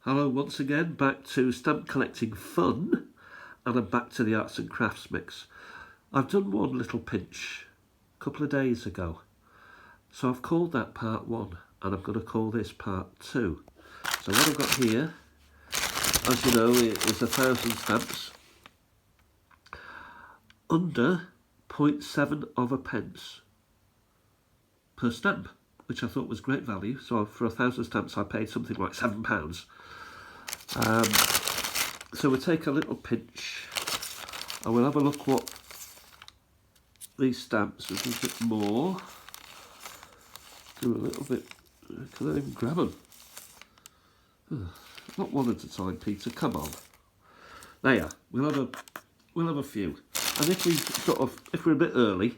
Hello once again, back to stamp collecting fun, and I'm back to the arts and crafts mix. I've done one little pinch a couple of days ago, so I've called that part 1, and I'm going to call this part 2. So what I've got here, as you know, is 1,000 stamps under 0.7 of a pence per stamp, which I thought was great value. So for 1,000 stamps I paid something like £7. So we'll take a little pinch and we'll have a look what these stamps, we'll do a bit more, do a little bit, can I even grab them? Not one at a time, Peter, come on. There you are, we'll have a few. And if we're a bit early,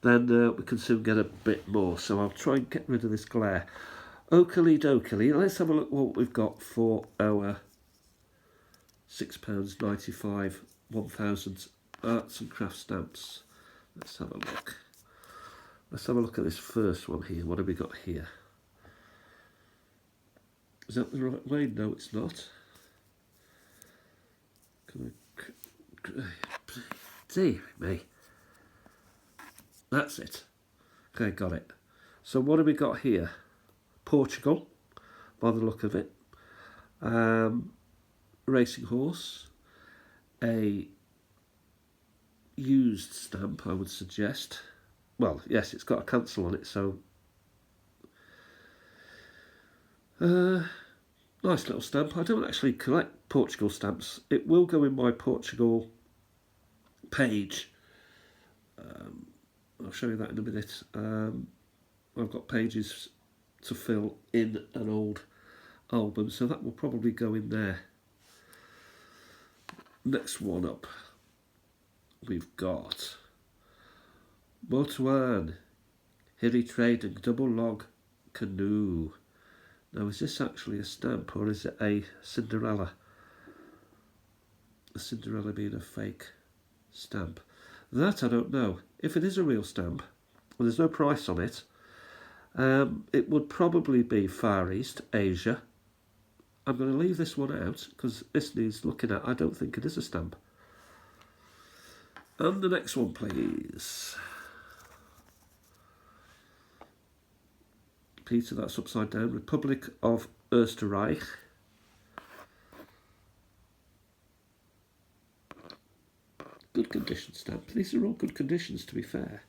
then we can soon get a bit more. So I'll try and get rid of this glare. Oakley dokley, let's have a look what we've got for our £6.95 1,000 arts and crafts stamps. Let's have a look. Let's have a look at this first one here. What have we got here? Is that the right way? No, it's not. Dear me. That's it. Okay, got it. So what have we got here? Portugal, by the look of it. Racing horse. A used stamp, I would suggest. Well, yes, it's got a cancel on it, so nice little stamp. I don't actually collect Portugal stamps. It will go in my Portugal page. I'll show you that in a minute. I've got pages to fill in an old album, so that will probably go in there. Next one up, we've got Motuan, Hilly Trading Double Log Canoe. Now, is this actually a stamp or is it a Cinderella? A Cinderella being a fake stamp. That I don't know. If it is a real stamp, and there's no price on it, it would probably be Far East, Asia. I'm going to leave this one out because this needs looking at. I don't think it is a stamp. And the next one, please. Peter, that's upside down. Republic of Österreich. Good condition stamp. These are all good conditions, to be fair.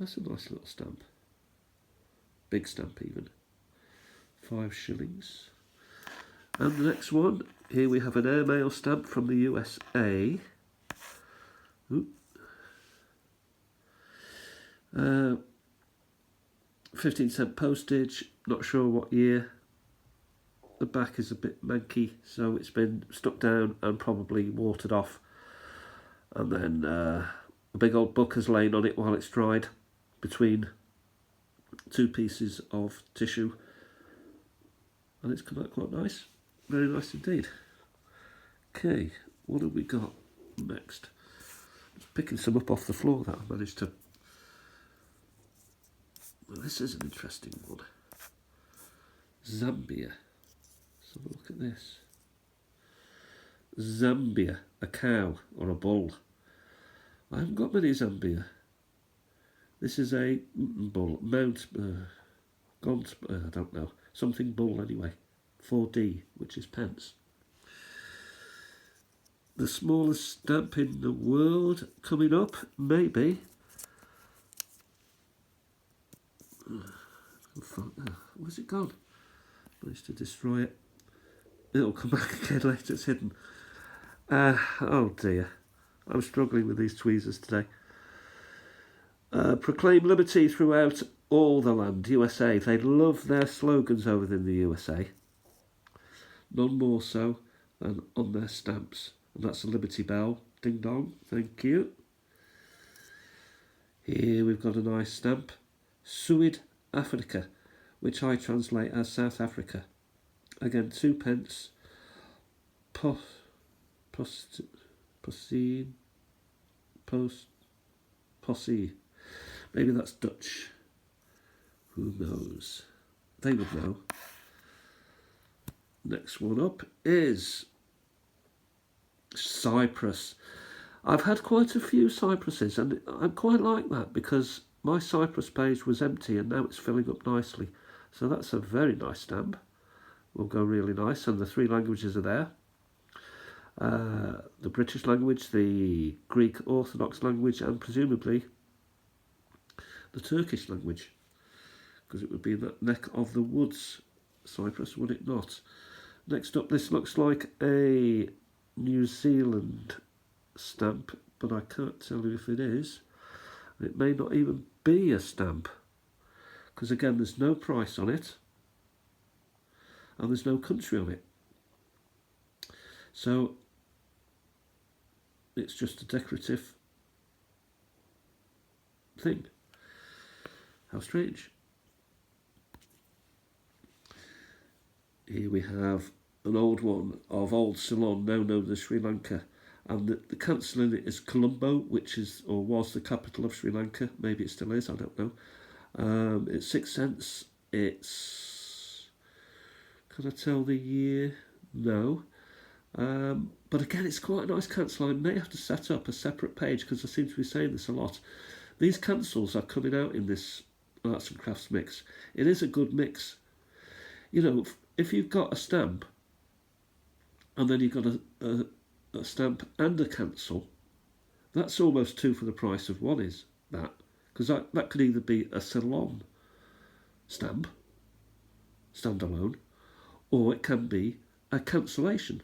That's a nice little stamp. Big stamp even. 5 shillings. And the next one, here we have an airmail stamp from the USA. 15-cent postage, not sure what year. The back is a bit manky, so it's been stuck down and probably watered off. And then a big old book has lain on it while it's dried between 2 pieces of tissue. And it's come out quite nice. Very nice indeed. Okay, what have we got next? Just picking some up off the floor that I managed to... Well, this is an interesting one. Zambia. Let's have a look at this. Zambia, a cow or a bull. I haven't got many Zambia. This is a bull, Mount, Gaunt, I don't know, something bull anyway, 4D, which is pence. The smallest stamp in the world coming up, maybe. Where's it gone? Managed to destroy it. It'll come back again later, it's hidden. Oh dear, I'm struggling with these tweezers today. Proclaim liberty throughout all the land, USA. They love their slogans over in the USA. None more so than on their stamps. And that's a Liberty Bell. Ding dong, thank you. Here we've got a nice stamp. Suid Africa, which I translate as South Africa. Again, 2 pence. Posse. Maybe that's Dutch. Who knows? they would know. Next one up is Cyprus. I've had quite a few Cypruses, and I quite like that because my Cyprus page was empty and now it's filling up nicely. So that's a very nice stamp. Will go really nice, and the 3 languages are there. The British language, the Greek Orthodox language, and presumably the Turkish language, because it would be in that neck of the woods, Cyprus, would it not? Next up, this looks like a New Zealand stamp, but I can't tell you if it is. It may not even be a stamp, because again, there's no price on it, and there's no country on it. So it's just a decorative thing. How strange. Here we have an old one of Old Ceylon, now known as Sri Lanka. And the cancel in it is Colombo, which is or was the capital of Sri Lanka. Maybe it still is, I don't know. It's 6 cents. It's... Can I tell the year? No. But again, it's quite a nice cancel. I may have to set up a separate page because I seem to be saying this a lot. These cancels are coming out in this arts and crafts mix. It is a good mix. You know, if you've got a stamp and then you've got a stamp and a cancel, that's almost 2 for the price of 1, is that? Because that could either be a Ceylon stamp, standalone, or it can be a cancellation.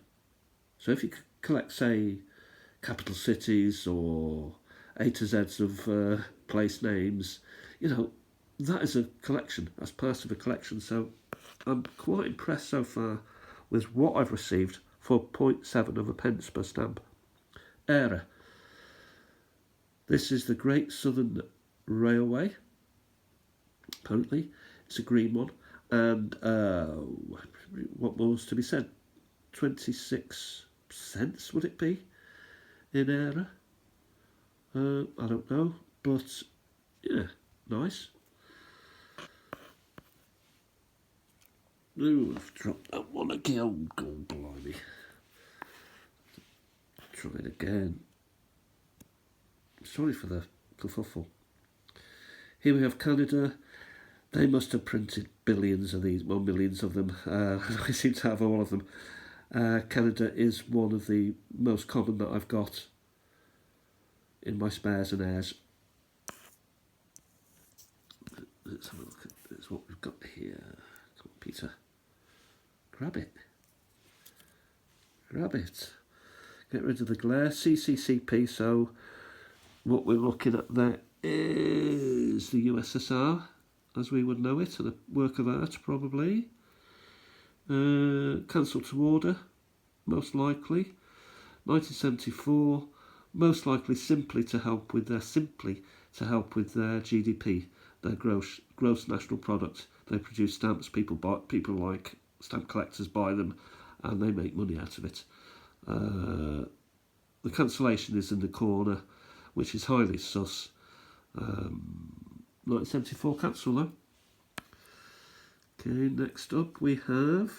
So if you collect, say, capital cities or A to Zs of place names, you know, that is a collection. That's part of a collection. So I'm quite impressed so far with what I've received for 0.7 of a pence per stamp. Era. This is the Great Southern Railway. Apparently, it's a green one. And what was to be said? 26 cents would it be in Era? I don't know, but yeah, nice. Ooh, I've dropped that one again. Oh, blimey. Try it again. Sorry for the kerfuffle. Here we have Canada. They must have printed billions of these, well, millions of them. I seem to have all of them. Canada is one of the most common that I've got in my spares and airs. Let's have a look at this, what we've got here. Come on, Peter. Grab it. Grab it. Get rid of the glare. CCCP, so what we're looking at there is the USSR, as we would know it, and a work of art, probably. Cancelled to order, most likely. 1974, most likely simply to help with their GDP, their gross national product. They produce stamps. People like stamp collectors buy them, and they make money out of it. The cancellation is in the corner, which is highly sus. 1974 cancel though. Okay, next up we have...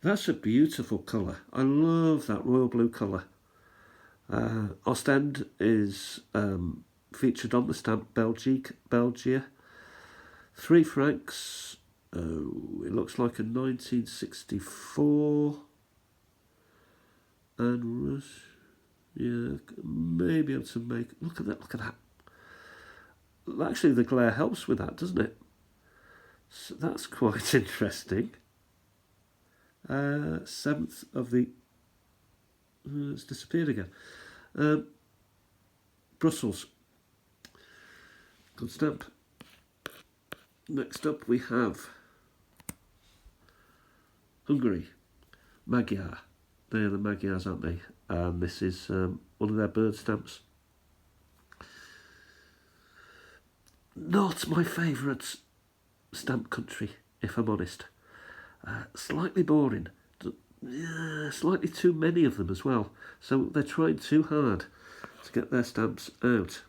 That's a beautiful colour. I love that royal blue colour. Ostend is featured on the stamp Belgia. 3 francs. Oh, it looks like a 1964. And yeah, maybe able to make... Look at that, look at that. Actually, the glare helps with that, doesn't it? So that's quite interesting. 7th of the... it's disappeared again. Brussels. Good stamp. Next up we have Hungary. Magyar. They are the Magyars, aren't they? And this is one of their bird stamps. Not my favourite stamp country, if I'm honest. Slightly boring. Slightly too many of them as well. So they're trying too hard to get their stamps out.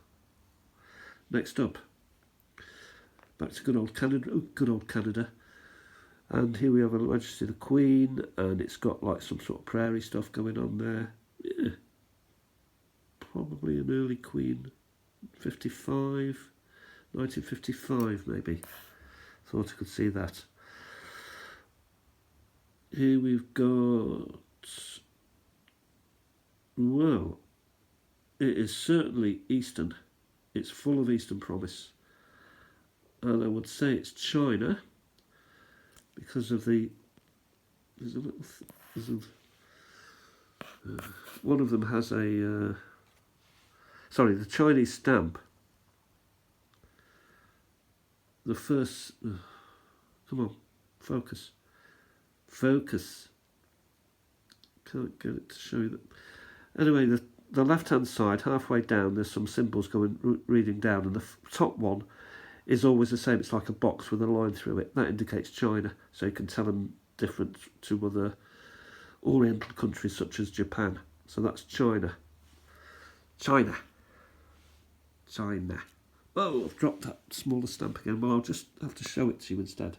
Next up, Back to good old Canada. Oh, good old Canada. And here we have Her Majesty the Queen, and it's got like some sort of prairie stuff going on there. Yeah. Probably an early Queen, 1955 maybe. Thought I could see that. Here we've got, well, it is certainly Eastern. It's full of Eastern promise. And I would say it's China, because of the, one of them has a, sorry, the Chinese stamp. The first, come on, focus. Can't get it to show you that. Anyway, the left-hand side, halfway down, there's some symbols going reading down, and the top one is always the same. It's like a box with a line through it. That indicates China, so you can tell them different to other Oriental countries such as Japan. So that's China. China. Oh, I've dropped that smaller stamp again. Well, I'll just have to show it to you instead.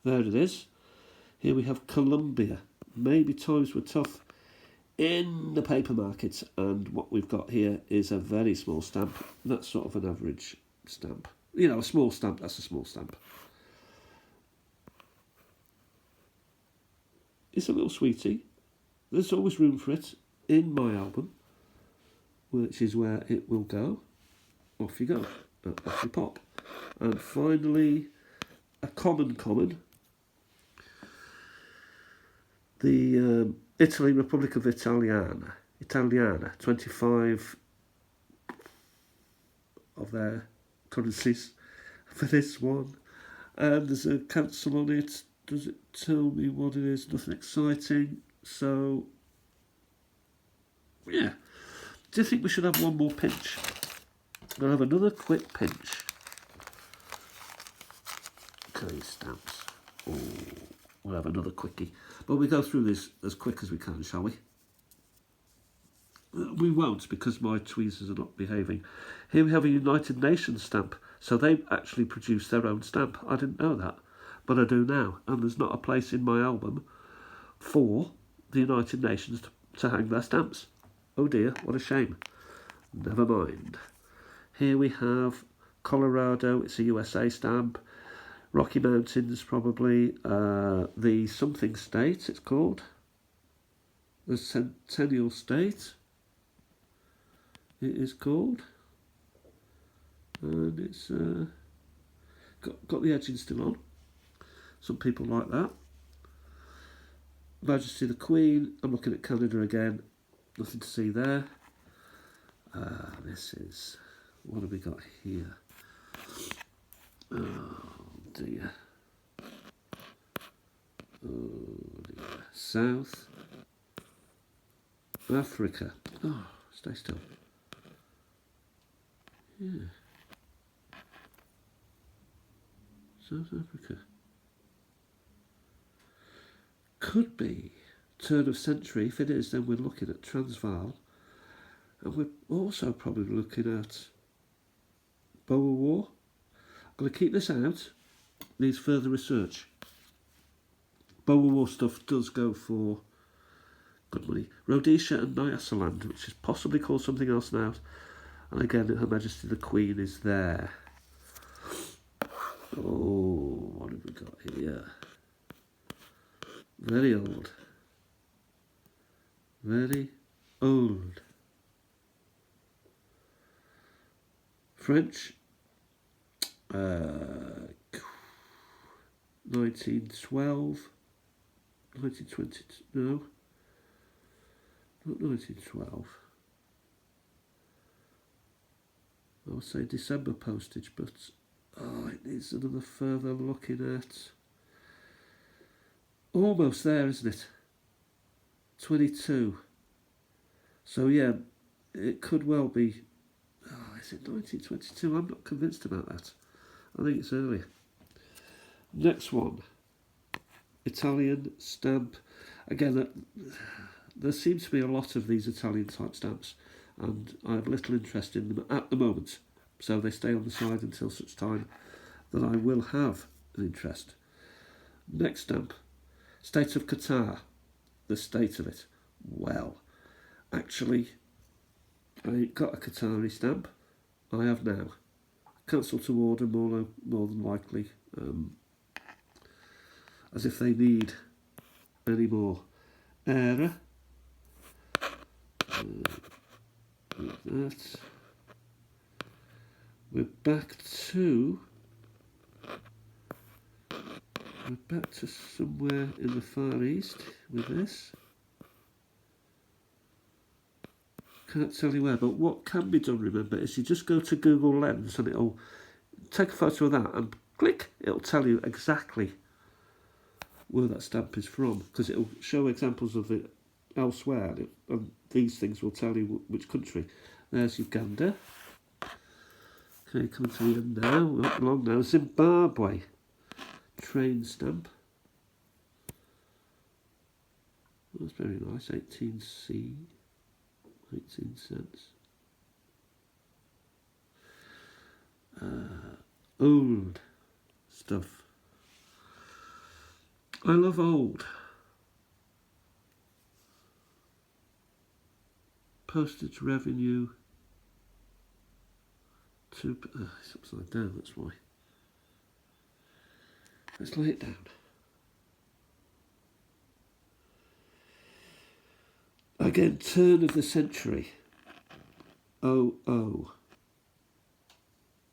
There it is. Here we have Colombia. Maybe times were tough in the paper markets, and what we've got here is a very small stamp. That's sort of an average stamp. You know, a small stamp, that's a small stamp. It's a little sweetie. There's always room for it in my album, which is where it will go. Off you go. Off you pop. And finally, a common. The Italy, Republic of Italiana, 25 of their currencies for this one. And there's a cancel on it. Does it tell me what it is? Nothing exciting. So, yeah. Do you think we should have one more pinch? We'll have another quick pinch. Okay, stamps. Oh, we'll have another quickie. But we go through this as quick as we can, shall we? We won't, because my tweezers are not behaving. Here we have a United Nations stamp. So they've actually produced their own stamp. I didn't know that, but I do now. And there's not a place in my album for the United Nations to hang their stamps. Oh dear, what a shame. Never mind. Here we have Colorado. It's a USA stamp. Rocky Mountains, probably. The something state, it's called. The Centennial State, it is called. And it's got the edging still on. Some people like that. Majesty the Queen. I'm looking at Canada again. Nothing to see there. This is, what have we got here? Oh dear. Oh dear. South Africa. Oh, stay still. Yeah. South Africa. Could be turn of century. If it is, then we're looking at Transvaal. And we're also probably looking at Boer War. I'm going to keep this out. Needs further research. Boer War stuff does go for good money. Rhodesia and Nyasaland, which is possibly called something else now. And again, Her Majesty the Queen is there. Oh, what have we got here? Very old. Very old. French. 1912. 1920. No. Not 1912. I would say December postage, but it needs another further looking at. Almost there, isn't it? 22. So yeah, it could well be. Oh, is it 1922? I'm not convinced about that. I think it's earlier. Next one. Italian stamp. Again, there seems to be a lot of these Italian type stamps, and I have little interest in them at the moment. So they stay on the side until such time that I will have an interest. Next stamp, State of Qatar. The state of it. Well, actually, I ain't got a Qatari stamp. I have now. Cancel to order more than likely, as if they need any more. Error. Like that. We're back to somewhere in the Far East with this. Can't tell you where, but what can be done, remember, is you just go to Google Lens and it'll take a photo of that and click, it'll tell you exactly where that stamp is from, because it'll show examples of it elsewhere, and these things will tell you which country. There's Uganda. Okay, coming to the end now, not long now. Zimbabwe. Train stamp. That's very nice, 18C, 18 cents. Old stuff. I love old. Postage revenue. It's upside down, that's why. Let's lay it down. Again, turn of the century. Oh.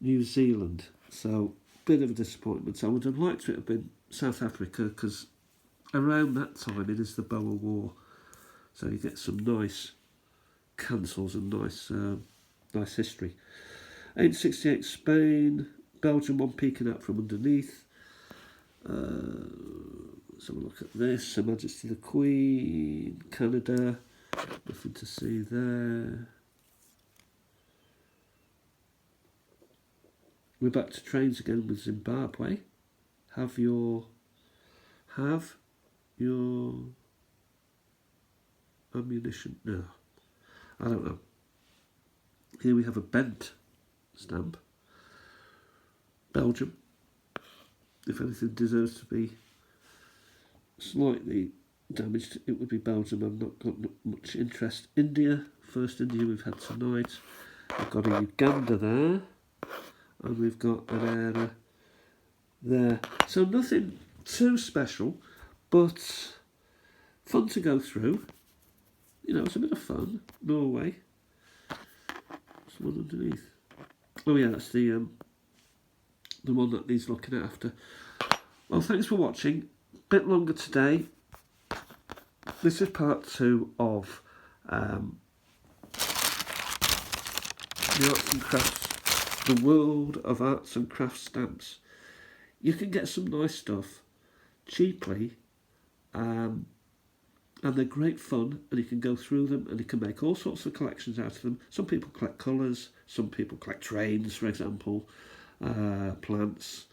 New Zealand. So, bit of a disappointment. I would have liked it to have been South Africa, because around that time it is the Boer War. So you get some nice cancels and nice history. 1868 Spain. Belgium one peeking out from underneath. Let's have a look at this. Her Majesty the Queen. Canada. Nothing to see there. We're back to trains again with Zimbabwe. Have your ammunition? No, I don't know. Here we have a bent stamp. Belgium. If anything deserves to be slightly damaged, it would be Belgium. I've not got much interest. India. First India we've had tonight. We've got a Uganda there. And we've got an error there. So nothing too special, but fun to go through. You know, it's a bit of fun. Norway. There's one underneath. Oh yeah, that's the one that needs looking after. Well, thanks for watching. Bit longer today. This is part 2 of the arts and crafts. The world of arts and crafts stamps. You can get some nice stuff cheaply, and they're great fun, and you can go through them and you can make all sorts of collections out of them. Some people collect colours, some people collect trains, for example, plants,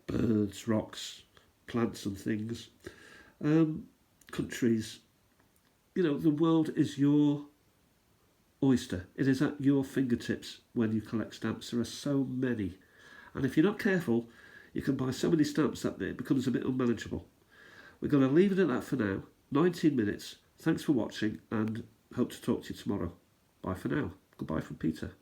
birds, rocks, plants and things, countries. You know, the world is your oyster. It is at your fingertips when you collect stamps. There are so many, and if you're not careful, you can buy so many stamps that it becomes a bit unmanageable. We're going to leave it at that for now. 19 minutes. Thanks for watching, and hope to talk to you tomorrow. Bye for now. Goodbye from Peter.